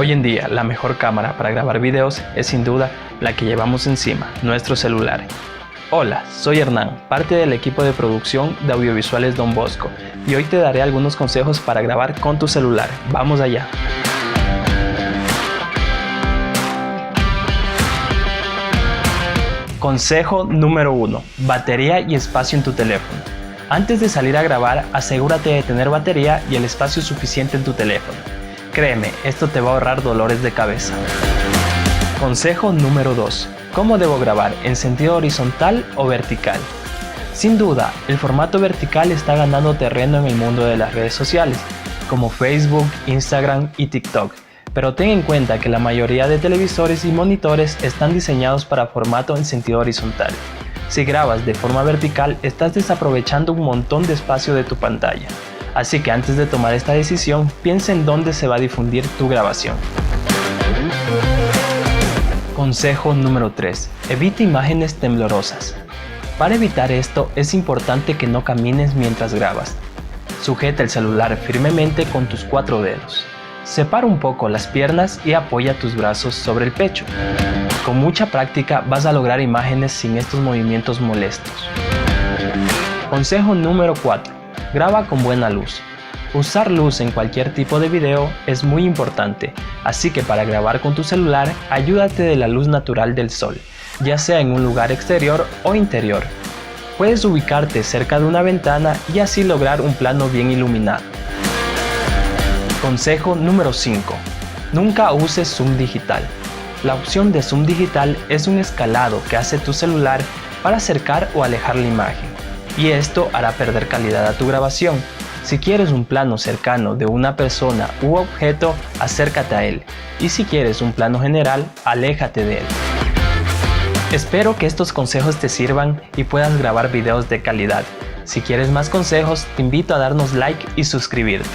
Hoy en día, la mejor cámara para grabar videos es sin duda la que llevamos encima, nuestro celular. Hola, soy Hernán, parte del equipo de producción de audiovisuales Don Bosco, y hoy te daré algunos consejos para grabar con tu celular. ¡Vamos allá! Consejo número 1. Batería y espacio en tu teléfono. Antes de salir a grabar, asegúrate de tener batería y el espacio suficiente en tu teléfono. Créeme, esto te va a ahorrar dolores de cabeza. Consejo número 2. ¿Cómo debo grabar? ¿En sentido horizontal o vertical? Sin duda, el formato vertical está ganando terreno en el mundo de las redes sociales, como Facebook, Instagram y TikTok. Pero ten en cuenta que la mayoría de televisores y monitores están diseñados para formato en sentido horizontal. Si grabas de forma vertical, estás desaprovechando un montón de espacio de tu pantalla. Así que antes de tomar esta decisión, piensa en dónde se va a difundir tu grabación. Consejo número 3. Evita imágenes temblorosas. Para evitar esto, es importante que no camines mientras grabas. Sujeta el celular firmemente con tus 4 dedos. Separa un poco las piernas y apoya tus brazos sobre el pecho. Con mucha práctica vas a lograr imágenes sin estos movimientos molestos. Consejo número 4. Graba con buena luz. Usar luz en cualquier tipo de video es muy importante, así que para grabar con tu celular, ayúdate de la luz natural del sol, ya sea en un lugar exterior o interior. Puedes ubicarte cerca de una ventana y así lograr un plano bien iluminado. Consejo número 5. Nunca uses zoom digital. La opción de zoom digital es un escalado que hace tu celular para acercar o alejar la imagen, y esto hará perder calidad a tu grabación. Si quieres un plano cercano de una persona u objeto, acércate a él, y si quieres un plano general, aléjate de él. Espero que estos consejos te sirvan y puedas grabar videos de calidad. Si quieres más consejos, te invito a darnos like y suscribirte.